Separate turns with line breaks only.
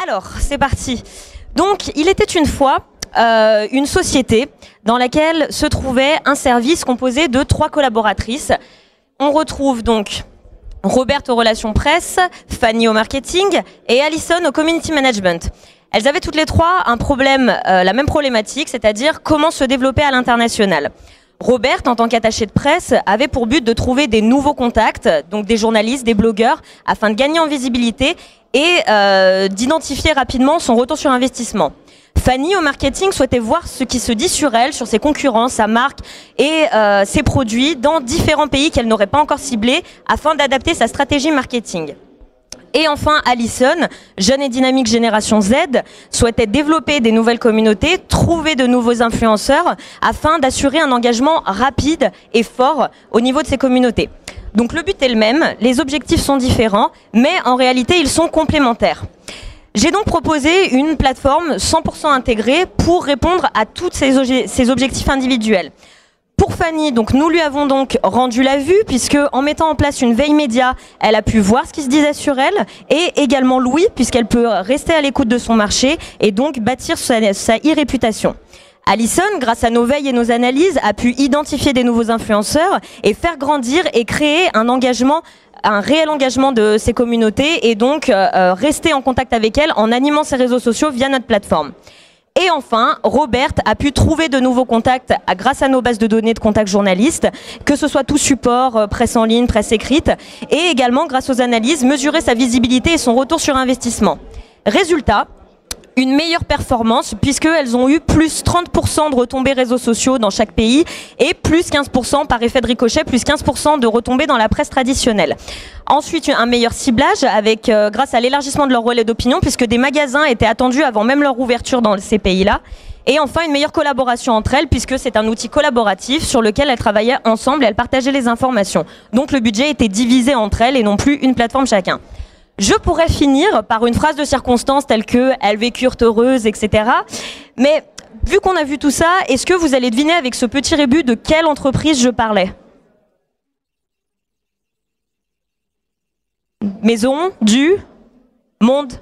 Alors, c'est parti. Donc, il était une fois une société dans laquelle se trouvait un service composé de 3 collaboratrices. On retrouve donc Robert aux relations presse, Fanny au marketing et Alison au community management. Elles avaient toutes les 3 un problème, la même problématique, c'est-à-dire comment se développer à l'international. Robert, en tant qu'attaché de presse, avait pour but de trouver des nouveaux contacts, donc des journalistes, des blogueurs, afin de gagner en visibilité et d'identifier rapidement son retour sur investissement. Fanny, au marketing, souhaitait voir ce qui se dit sur elle, sur ses concurrents, sa marque et ses produits dans différents pays qu'elle n'aurait pas encore ciblés afin d'adapter sa stratégie marketing. Et enfin, Alison, jeune et dynamique génération Z, souhaitait développer des nouvelles communautés, trouver de nouveaux influenceurs afin d'assurer un engagement rapide et fort au niveau de ces communautés. Donc le but est le même, les objectifs sont différents, mais en réalité ils sont complémentaires. J'ai donc proposé une plateforme 100% intégrée pour répondre à tous ces objectifs individuels. Pour Fanny, donc, nous lui avons donc rendu la vue, puisque en mettant en place une veille média, elle a pu voir ce qui se disait sur elle, et également l'ouïe, puisqu'elle peut rester à l'écoute de son marché et donc bâtir sa e-réputation. Alison, grâce à nos veilles et nos analyses, a pu identifier des nouveaux influenceurs et faire grandir et créer un réel engagement de ces communautés et donc rester en contact avec elles en animant ses réseaux sociaux via notre plateforme. Et enfin, Robert a pu trouver de nouveaux contacts grâce à nos bases de données de contacts journalistes, que ce soit tout support, presse en ligne, presse écrite, et également grâce aux analyses, mesurer sa visibilité et son retour sur investissement. Résultat, une meilleure performance puisqu'elles ont eu plus 30% de retombées réseaux sociaux dans chaque pays et plus 15% par effet de ricochet, plus 15% de retombées dans la presse traditionnelle. Ensuite, un meilleur ciblage avec, grâce à l'élargissement de leur relais d'opinion puisque des magasins étaient attendus avant même leur ouverture dans ces pays-là. Et enfin, une meilleure collaboration entre elles puisque c'est un outil collaboratif sur lequel elles travaillaient ensemble et elles partageaient les informations. Donc le budget était divisé entre elles et non plus une plateforme chacun. Je pourrais finir par une phrase de circonstance telle que « elles vécurent heureuses », etc. Mais vu qu'on a vu tout ça, est-ce que vous allez deviner avec ce petit rébut de quelle entreprise je parlais? Maison du monde